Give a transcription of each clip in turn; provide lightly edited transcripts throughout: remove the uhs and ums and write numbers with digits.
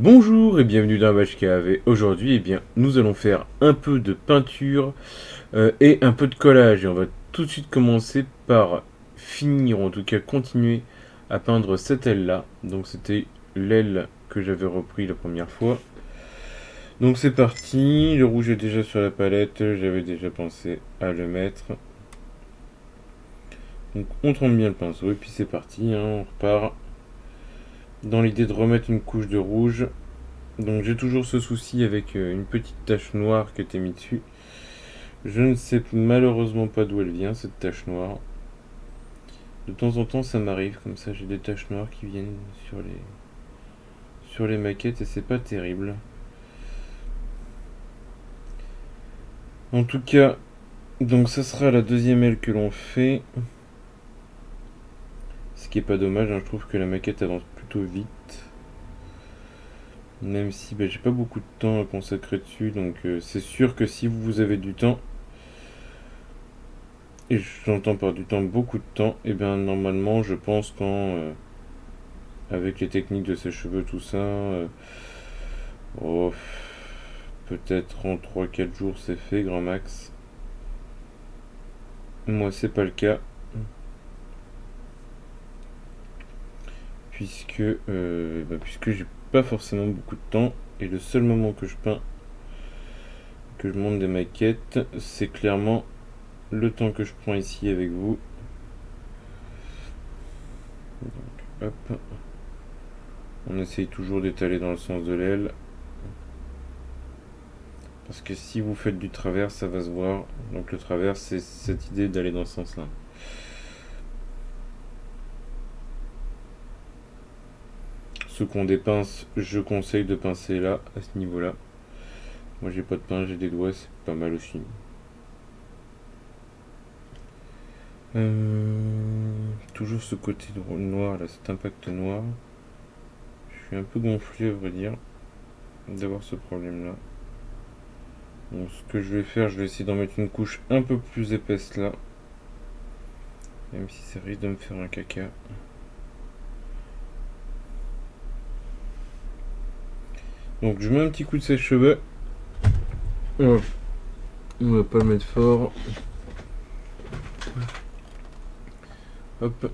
Bonjour et bienvenue dans Match Cave. Et aujourd'hui, nous allons faire un peu de peinture et un peu de collage. Et on va tout de suite commencer par finir, en tout cas continuer à peindre cette aile-là. Donc c'était l'aile que j'avais repris la première fois. Donc c'est parti, le rouge est déjà sur la palette, j'avais déjà pensé à le mettre. Donc on trempe bien le pinceau et puis c'est parti, on repart dans l'idée de remettre une couche de rouge. Donc j'ai toujours ce souci avec une petite tache noire qui était mise dessus. Je ne sais malheureusement pas d'où elle vient, cette tache noire. De temps en temps ça m'arrive, comme ça j'ai des taches noires qui viennent sur les maquettes et c'est pas terrible. En tout cas, donc ça sera la deuxième aile que l'on fait. Ce qui est pas dommage, je trouve que la maquette avance plutôt vite. Même si j'ai pas beaucoup de temps à consacrer dessus, donc c'est sûr que si vous avez du temps, et j'entends par du temps beaucoup de temps, et bien normalement je pense avec les techniques de sèche-cheveux tout ça, oh, peut-être en 3-4 jours c'est fait grand max. Moi c'est pas le cas, puisque j'ai pas forcément beaucoup de temps, et le seul moment que je peins, que je monte des maquettes, c'est clairement le temps que je prends ici avec vous. Donc, hop. On essaye toujours d'étaler dans le sens de l'aile. Parce que si vous faites du travers, ça va se voir. Donc le travers, c'est cette idée d'aller dans ce sens-là. Ceux qui ont des pinces, je conseille de pincer là, à ce niveau-là. Moi j'ai pas de pince, j'ai des doigts, c'est pas mal aussi. Toujours ce côté noir là, cet impact noir. Je suis un peu gonflé à vrai dire d'avoir ce problème là. Donc ce que je vais faire, je vais essayer d'en mettre une couche un peu plus épaisse là. Même si ça risque de me faire un caca. Donc je mets un petit coup de sèche-cheveux. On va pas le mettre fort. Hop.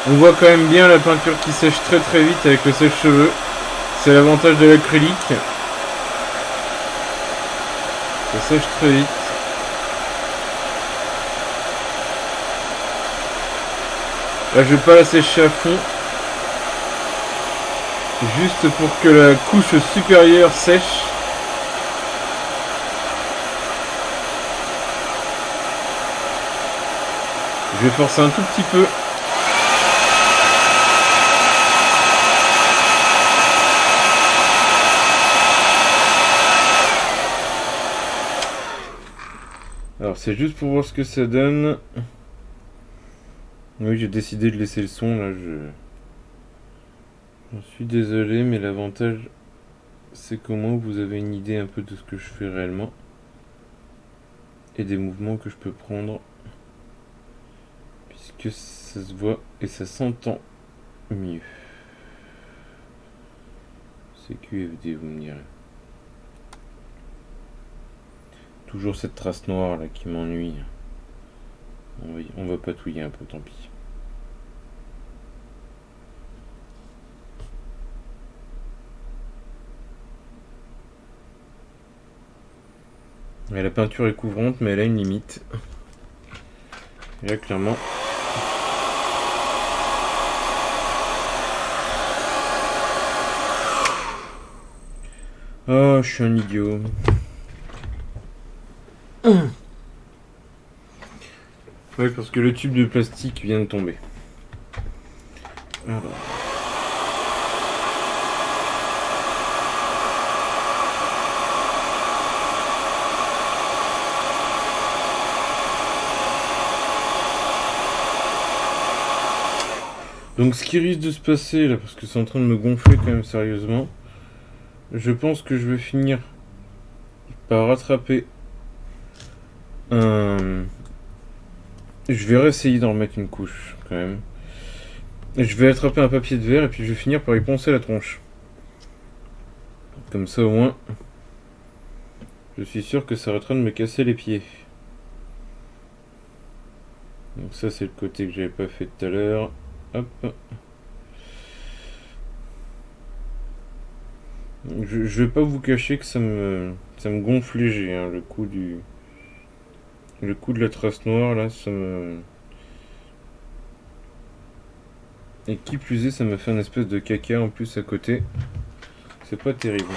On voit quand même bien la peinture qui sèche très très vite avec le sèche-cheveux. C'est l'avantage de l'acrylique. Ça sèche très vite. Là je vais pas la sécher à fond. Juste pour que la couche supérieure sèche. Je vais forcer un tout petit peu. Alors c'est juste pour voir ce que ça donne. Oui, j'ai décidé de laisser le son là. J'en suis désolé, mais l'avantage c'est qu'au moins vous avez une idée un peu de ce que je fais réellement et des mouvements que je peux prendre, puisque ça se voit et ça s'entend mieux. C'est QFD, vous me direz. Toujours cette trace noire là qui m'ennuie. On va patouiller un peu, tant pis. Et la peinture est couvrante, mais elle a une limite. Et là, clairement. Oh, je suis un idiot. Ouais, parce que le tube de plastique vient de tomber. Alors. Donc ce qui risque de se passer là, parce que c'est en train de me gonfler quand même sérieusement, je pense que je vais finir par rattraper un... Je vais réessayer d'en remettre une couche, quand même. Je vais attraper un papier de verre et puis je vais finir par y poncer la tronche. Comme ça, au moins, je suis sûr que ça arrêtera de me casser les pieds. Donc ça, c'est le côté que j'avais pas fait tout à l'heure. Hop. Je vais pas vous cacher que ça me gonfle léger, hein, le coup de la trace noire, là, ça me... Et qui plus est, ça me fait un espèce de caca en plus à côté. C'est pas terrible.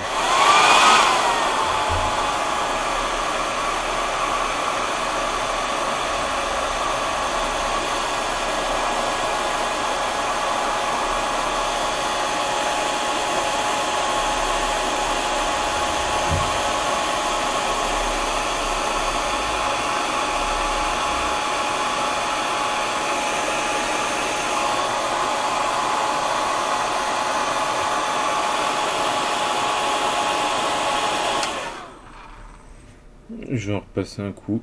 Je vais en repasser un coup.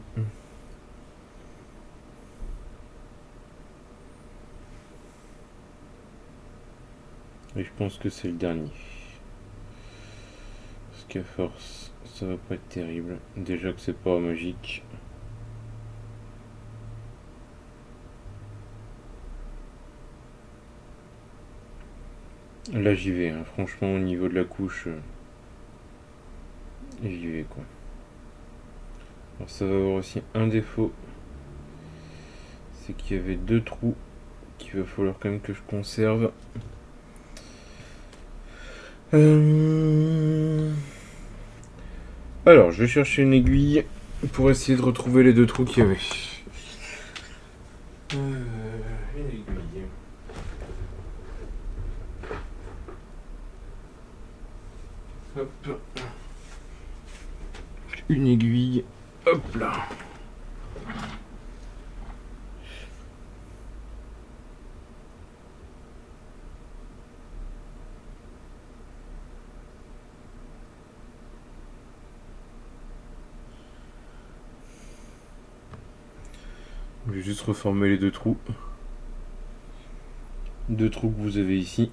Et je pense que c'est le dernier. Parce qu'à force, ça va pas être terrible. Déjà que c'est pas magique. Là j'y vais, hein. Franchement au niveau de la couche, j'y vais quoi. Alors ça va avoir aussi un défaut. C'est qu'il y avait 2 trous qu'il va falloir quand même que je conserve. Alors, je vais chercher une aiguille pour essayer de retrouver les 2 trous qu'il y avait. Une aiguille. Hop. Une aiguille. Hop là. Je vais juste reformer les 2 trous. 2 trous que vous avez ici.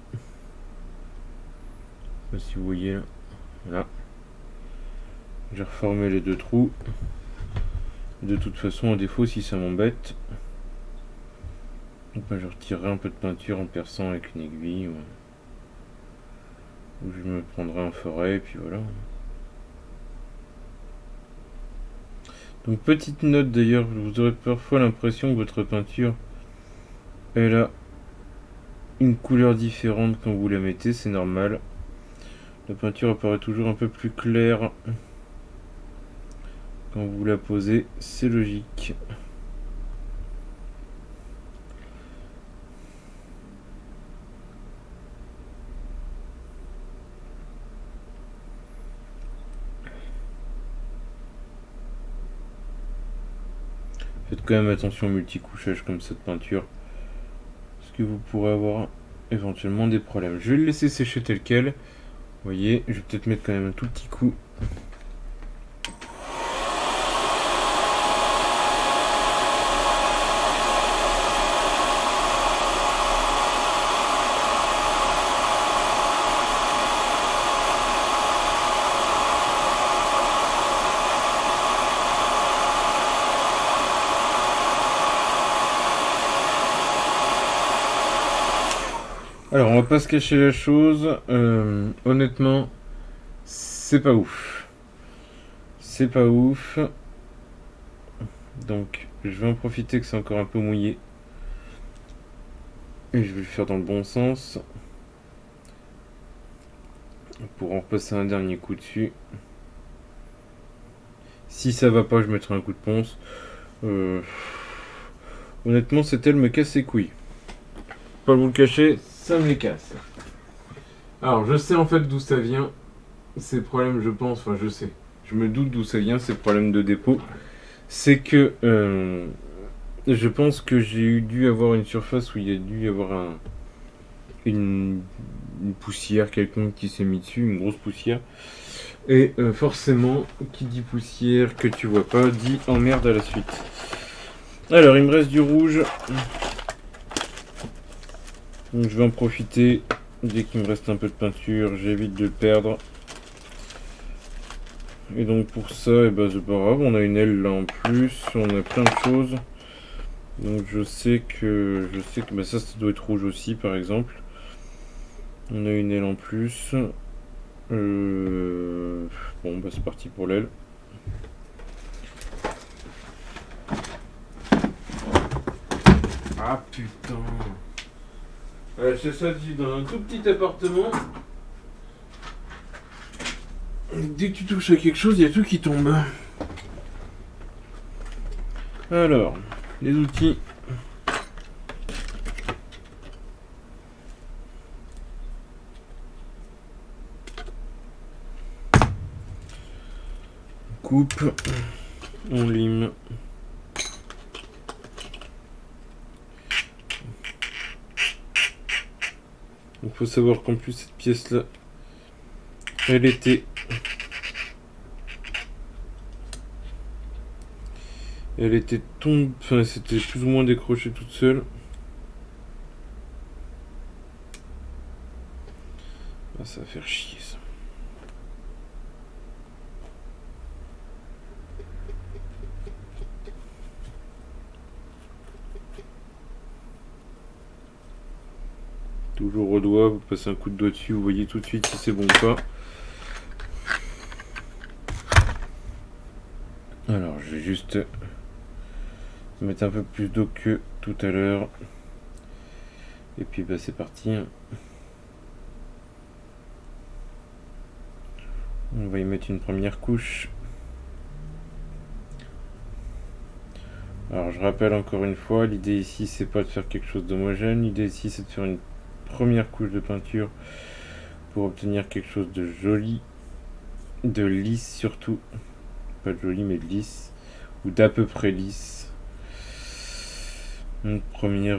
Je sais pas si vous voyez là. Voilà. J'ai reformé les 2 trous. De toute façon, à défaut, si ça m'embête, je retirerai un peu de peinture en perçant avec une aiguille. Ou je me prendrai un forêt, et puis voilà. Donc petite note d'ailleurs, vous aurez parfois l'impression que votre peinture, elle a une couleur différente quand vous la mettez, c'est normal. La peinture apparaît toujours un peu plus claire quand vous la posez, c'est logique. Faites quand même attention au multicouchage comme cette peinture, parce que vous pourrez avoir éventuellement des problèmes. Je vais le laisser sécher tel quel. Vous voyez, je vais peut-être mettre quand même un tout petit coup. Alors, on va pas se cacher la chose. Honnêtement, c'est pas ouf. C'est pas ouf. Donc, je vais en profiter que c'est encore un peu mouillé. Et je vais le faire dans le bon sens. Pour en repasser un dernier coup dessus. Si ça va pas, je mettrai un coup de ponce. Honnêtement, cette aile me casse les couilles. Pas vous le cacher, ça me les casse. Alors, je sais en fait d'où ça vient. Ces problèmes, je pense, enfin je sais. Je me doute d'où ça vient, ces problèmes de dépôt. C'est que je pense que j'ai dû avoir une surface où il y a dû y avoir une poussière quelconque qui s'est mis dessus, une grosse poussière. Et forcément, qui dit poussière que tu vois pas, dit emmerde à la suite. Alors, il me reste du rouge. Donc je vais en profiter. Dès qu'il me reste un peu de peinture, j'évite de le perdre. Et donc pour ça, eh ben, c'est pas grave, on a une aile là en plus, on a plein de choses. Donc je sais que bah, ça doit être rouge aussi par exemple. On a une aile en plus. Bon bah c'est parti pour l'aile. Ah putain. C'est ça, dans un tout petit appartement. Dès que tu touches à quelque chose, il y a tout qui tombe. Alors, les outils. Coupe. On lime. Il faut savoir qu'en plus cette pièce là, elle était tombée, enfin c'était plus ou moins décroché toute seule. Ah, ça va faire chier ça. Toujours au doigt, vous passez un coup de doigt dessus, vous voyez tout de suite si c'est bon ou pas. Alors je vais juste mettre un peu plus d'eau que tout à l'heure. Et puis bah c'est parti. On va y mettre une première couche. Alors je rappelle encore une fois, l'idée ici c'est pas de faire quelque chose d'homogène, l'idée ici c'est de faire une première couche de peinture pour obtenir quelque chose de joli, de lisse surtout, pas de joli mais de lisse, ou d'à peu près lisse. Un premier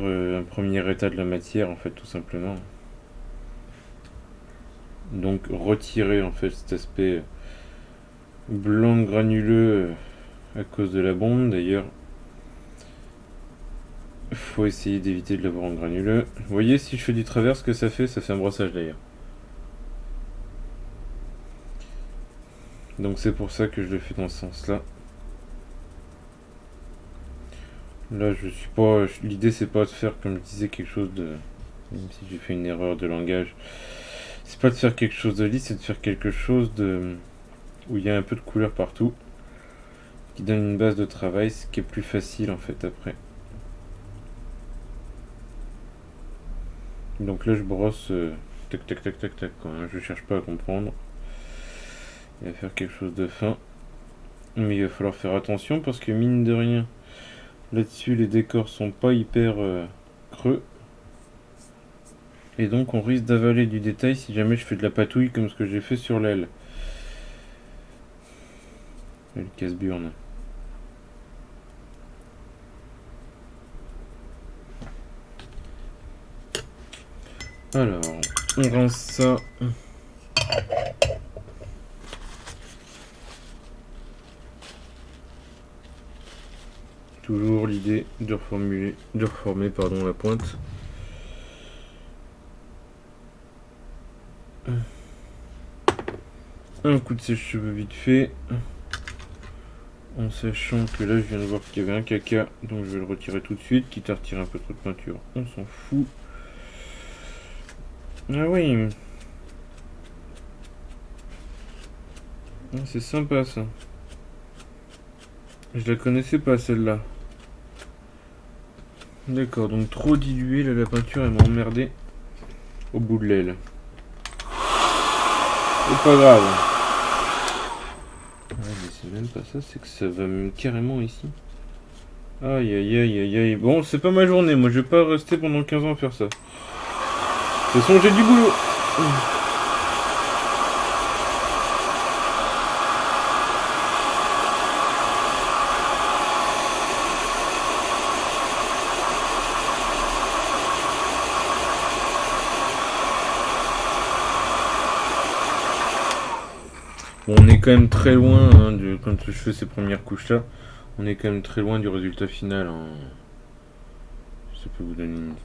état de la matière en fait tout simplement. Donc retirer en fait cet aspect blanc granuleux à cause de la bombe. D'ailleurs faut essayer d'éviter de l'avoir en granuleux. Vous voyez si je fais du travers ce que ça fait un brossage d'ailleurs. Donc c'est pour ça que je le fais dans ce sens là. Là je suis pas. L'idée c'est pas de faire comme je disais quelque chose de. Même si j'ai fait une erreur de langage. C'est pas de faire quelque chose de lisse, c'est de faire quelque chose de. Où il y a un peu de couleur partout. Qui donne une base de travail, ce qui est plus facile en fait après. Donc là je brosse tac tac tac tac tac quoi, hein. Je cherche pas à comprendre. Et à faire quelque chose de fin. Mais il va falloir faire attention parce que mine de rien, là-dessus les décors sont pas hyper creux. Et donc on risque d'avaler du détail si jamais je fais de la patouille comme ce que j'ai fait sur l'aile. Et le casse-burne. Alors, on rince ça. Toujours l'idée de reformer la pointe. Un coup de sèche-cheveux vite fait. En sachant que là je viens de voir qu'il y avait un caca, donc je vais le retirer tout de suite, quitte à retirer un peu trop de peinture. On s'en fout. Ah oui. C'est sympa ça. Je la connaissais pas celle-là. D'accord, donc trop dilué, là la peinture elle m'a emmerdé au bout de l'aile. C'est pas grave. Ouais, mais c'est même pas ça, c'est que ça va même carrément ici. Aïe aïe aïe aïe aïe. Bon, c'est pas ma journée, moi je vais pas rester pendant 15 ans à faire ça. De toute façon, j'ai du boulot. Bon, on est quand même très loin, hein, quand je fais ces premières couches là, on est quand même très loin du résultat final, hein. Ça peut vous donner une idée.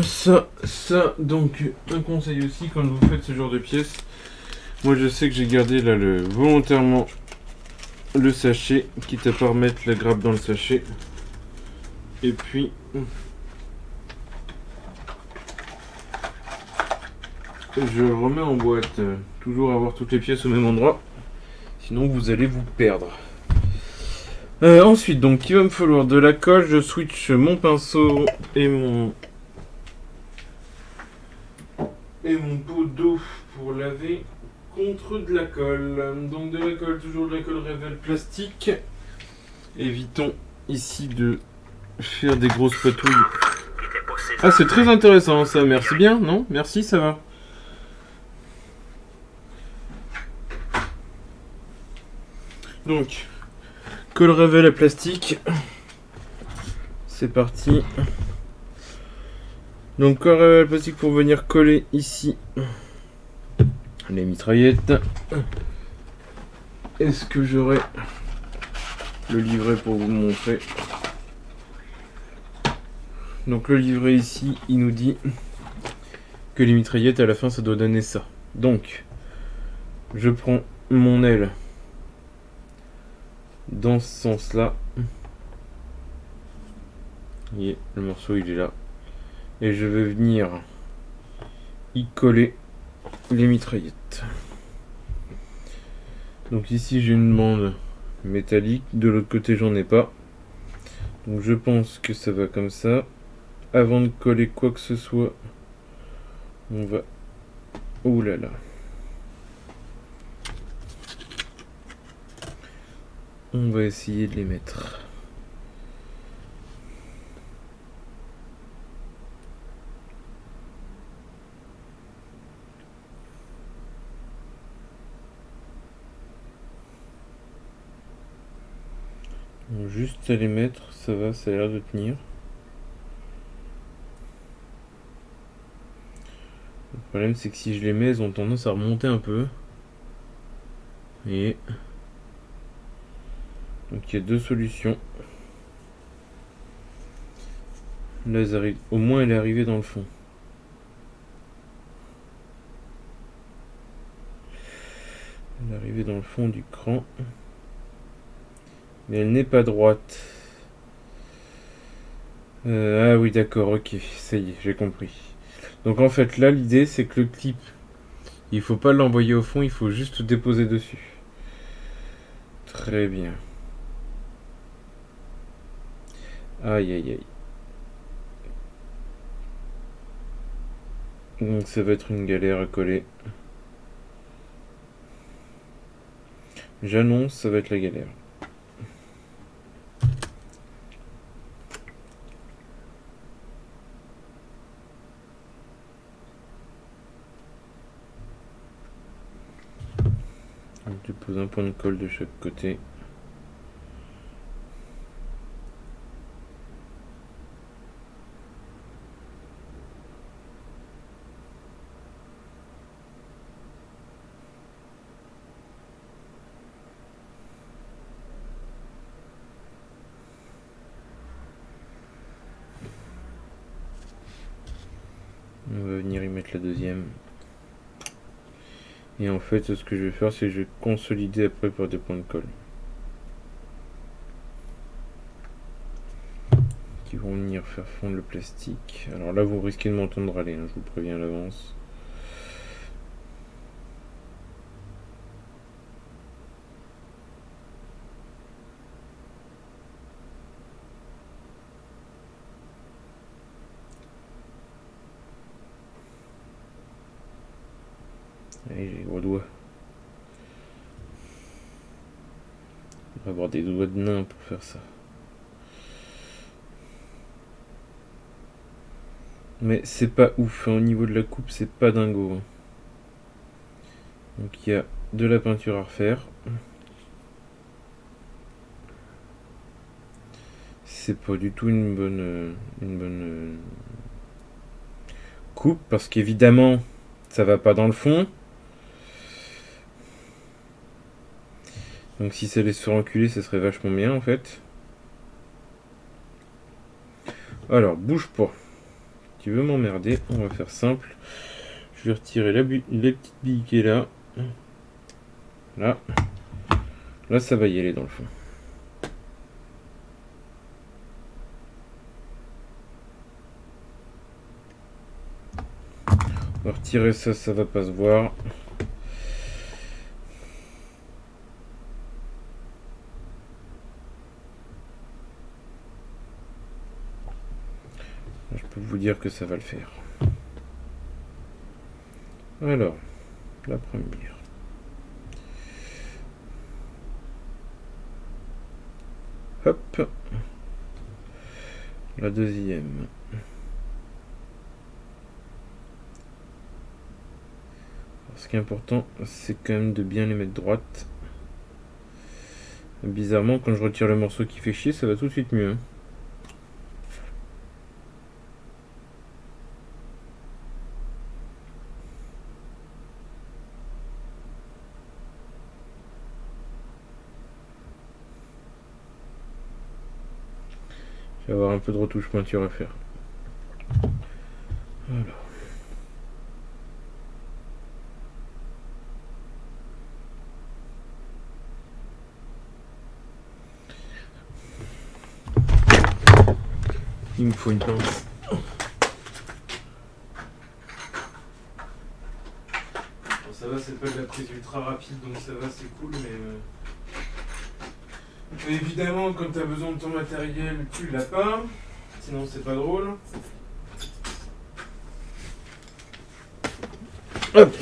Ça, donc, un conseil aussi quand vous faites ce genre de pièces. Moi, je sais que j'ai gardé là volontairement le sachet, quitte à pas remettre la grappe dans le sachet. Et puis, je remets en boîte. Toujours avoir toutes les pièces au même endroit, sinon vous allez vous perdre. Ensuite, donc, il va me falloir de la colle. Je switch mon pinceau et mon pot d'eau pour laver contre de la colle. Donc de la colle, toujours de la colle Rével plastique. Évitons ici de faire des grosses patouilles. Ah, c'est très intéressant ça, merci bien, non? Merci, ça va. Donc, colle Rével à plastique. C'est parti. Donc, colle Rével à plastique pour venir coller ici les mitraillettes. Est-ce que j'aurai le livret pour vous montrer? Donc le livret ici, il nous dit que les mitraillettes à la fin ça doit donner ça. Donc je prends mon aile dans ce sens là. Et le morceau il est là. Et je vais venir y coller les mitraillettes. Donc ici j'ai une bande métallique, de l'autre côté j'en ai pas. Donc je pense que ça va comme ça. Avant de coller quoi que ce soit, on va... Ouh là là. On va essayer de les mettre. Donc juste à les mettre, ça va, ça a l'air de tenir. Le problème c'est que si je les mets, elles ont tendance à remonter un peu. Et donc il y a deux solutions. Là, au moins elle est arrivée dans le fond. Elle est arrivée dans le fond du cran. Mais elle n'est pas droite. Ah oui, d'accord, ok, ça y est, j'ai compris. Donc en fait, là, l'idée c'est que le clip, il faut pas l'envoyer au fond, il faut juste le déposer dessus. Très bien. Aïe aïe aïe. Donc ça va être une galère à coller. J'annonce, ça va être la galère. Donc tu poses un point de colle de chaque côté. On va venir y mettre la deuxième. Et en fait, ce que je vais faire, c'est que je vais consolider après par des points de colle. Qui vont venir faire fondre le plastique. Alors là, vous risquez de m'entendre râler, hein, je vous préviens à l'avance. Allez, j'ai les gros doigts. On va avoir des doigts de nain pour faire ça. Mais c'est pas ouf, hein, au niveau de la coupe, c'est pas dingo. Hein. Donc il y a de la peinture à refaire. C'est pas du tout une bonne coupe parce qu'évidemment ça va pas dans le fond. Donc si ça laisse se reculer, ça serait vachement bien en fait. Alors bouge pas. Tu veux m'emmerder, on va faire simple. Je vais retirer la petite bille qui est là. Là. Là ça va y aller dans le fond. On va retirer ça, ça va pas se voir. Je peux vous dire que ça va le faire. Alors, la première. Hop. La deuxième. Ce qui est important, c'est quand même de bien les mettre droites. Bizarrement, quand je retire le morceau qui fait chier, ça va tout de suite mieux. Je vais avoir un peu de retouche peinture à faire. Voilà. Il me faut une pince. Bon, ça va, c'est pas de la prise ultra rapide, donc ça va, c'est cool, mais évidemment, quand t'as besoin de ton matériel, tu l'as pas. Sinon, c'est pas drôle. Hop.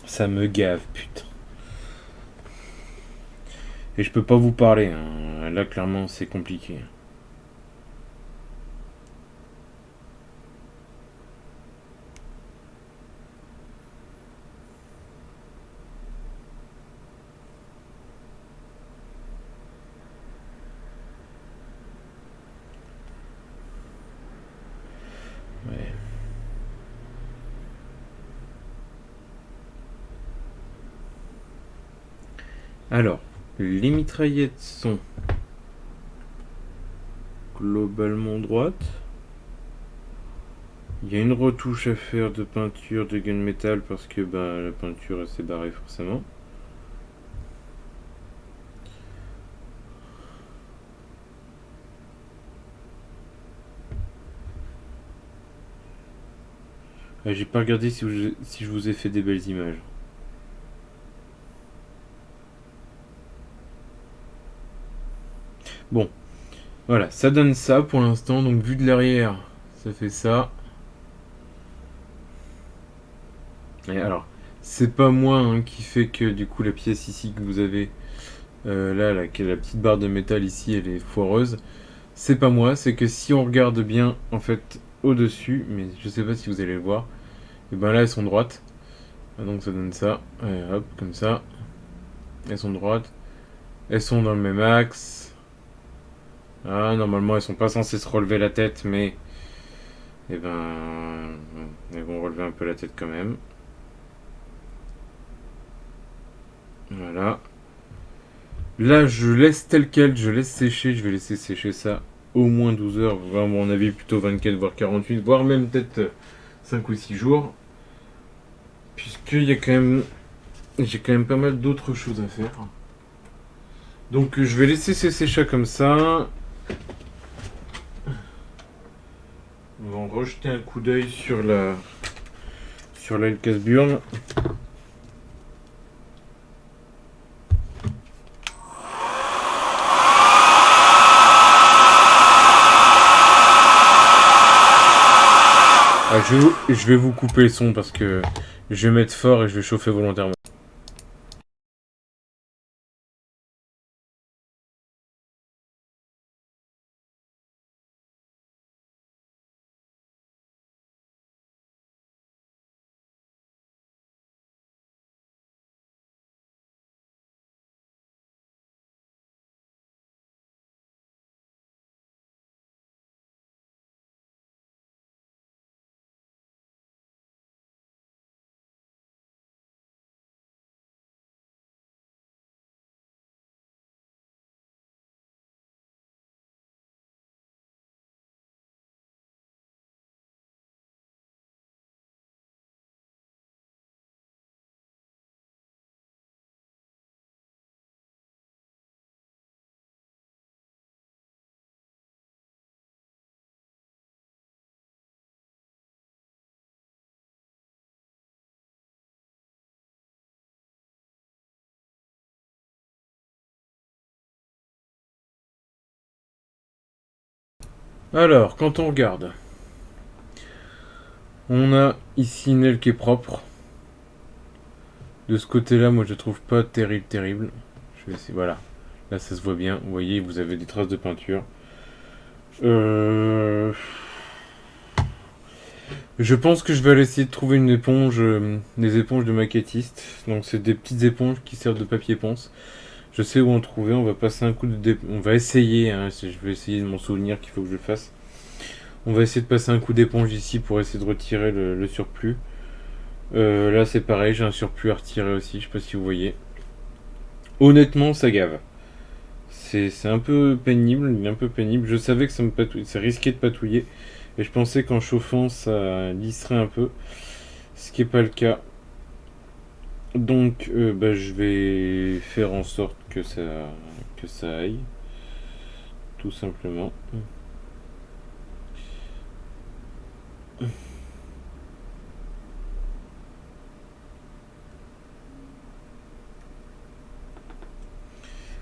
Ça me gave, putain. Et je peux pas vous parler, hein. Là, clairement, c'est compliqué. Ouais. Alors, les mitraillettes sont globalement droites. Il y a une retouche à faire de peinture de gunmetal parce que la peinture s'est barrée forcément. J'ai pas regardé si je vous ai fait des belles images. Bon, voilà, ça donne ça pour l'instant. Donc vu de l'arrière, ça fait ça. Et alors, c'est pas moi hein, qui fait que du coup la pièce ici que vous avez là, la petite barre de métal ici, elle est foireuse. C'est pas moi, c'est que si on regarde bien en fait au-dessus, mais je sais pas si vous allez le voir, et ben là elles sont droites. Donc ça donne ça. Allez, hop, comme ça. Elles sont droites. Elles sont dans le même axe. Ah, normalement elles sont pas censées se relever la tête, mais elles vont relever un peu la tête quand même. Voilà. Là, je laisse tel quel, je laisse sécher. Je vais laisser sécher ça au moins 12 heures, à mon avis plutôt 24, voire 48, voire même peut-être 5 ou 6 jours. Puisqu'il y a quand même. J'ai quand même pas mal d'autres choses à faire. Donc je vais laisser ces sécher comme ça. On va en rejeter un coup d'œil sur l'aile casse-burne. Ah, je vais vous couper le son parce que je vais mettre fort et je vais chauffer volontairement. Alors, quand on regarde, on a ici une aile qui est propre. De ce côté-là, moi je trouve pas terrible. Je vais essayer, voilà. Là, ça se voit bien. Vous voyez, vous avez des traces de peinture. Euh... Je pense que je vais aller essayer de trouver une éponge, des éponges de maquettiste. Donc c'est des petites éponges qui servent de papier ponce. Je sais où en trouver. On va passer un coup on va essayer. Hein, je vais essayer de m'en souvenir qu'il faut que je fasse. On va essayer de passer un coup d'éponge ici pour essayer de retirer le surplus. Là c'est pareil, j'ai un surplus à retirer aussi. Je sais pas si vous voyez. Honnêtement, ça gave. C'est un peu pénible, un peu pénible. Je savais que ça risquait de patouiller. Et je pensais qu'en chauffant, ça lisserait un peu. Ce qui n'est pas le cas. Donc, bah, je vais faire en sorte que ça aille. Tout simplement.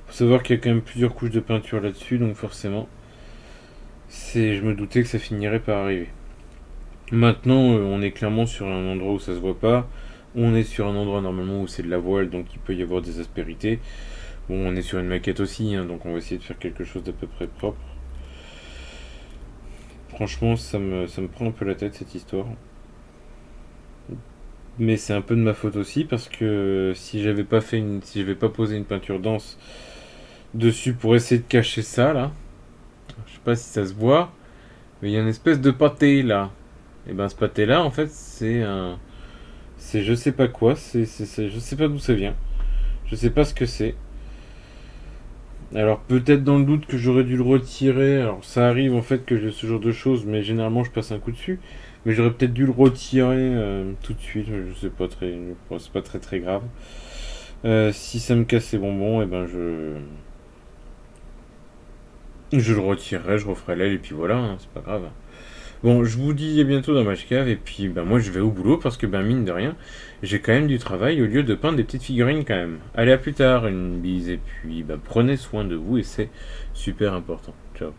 Faut savoir qu'il y a quand même plusieurs couches de peinture là-dessus. Donc forcément, je me doutais que ça finirait par arriver. Maintenant, on est clairement sur un endroit où ça se voit pas. On est sur un endroit normalement où c'est de la voile, donc il peut y avoir des aspérités. Bon, on est sur une maquette aussi, hein, donc on va essayer de faire quelque chose d'à peu près propre. Franchement, ça me prend un peu la tête cette histoire. Mais c'est un peu de ma faute aussi parce que si j'avais pas posé une peinture dense dessus pour essayer de cacher ça là, je sais pas si ça se voit, mais il y a une espèce de pâté là. Et ben ce pâté là, en fait, c'est je sais pas quoi, je sais pas d'où ça vient, je sais pas ce que c'est. Alors peut-être dans le doute que j'aurais dû le retirer. Alors ça arrive en fait que j'ai ce genre de choses, mais généralement je passe un coup dessus. Mais j'aurais peut-être dû le retirer tout de suite. Je sais pas très, c'est pas très grave. Si ça me casse les bonbons, et ben je le retirerai, je referai l'aile et puis voilà, hein, c'est pas grave. Bon, je vous dis à bientôt dans ma cave et puis ben moi je vais au boulot parce que ben mine de rien, j'ai quand même du travail au lieu de peindre des petites figurines quand même. Allez à plus tard, une bise et puis ben, prenez soin de vous et c'est super important. Ciao.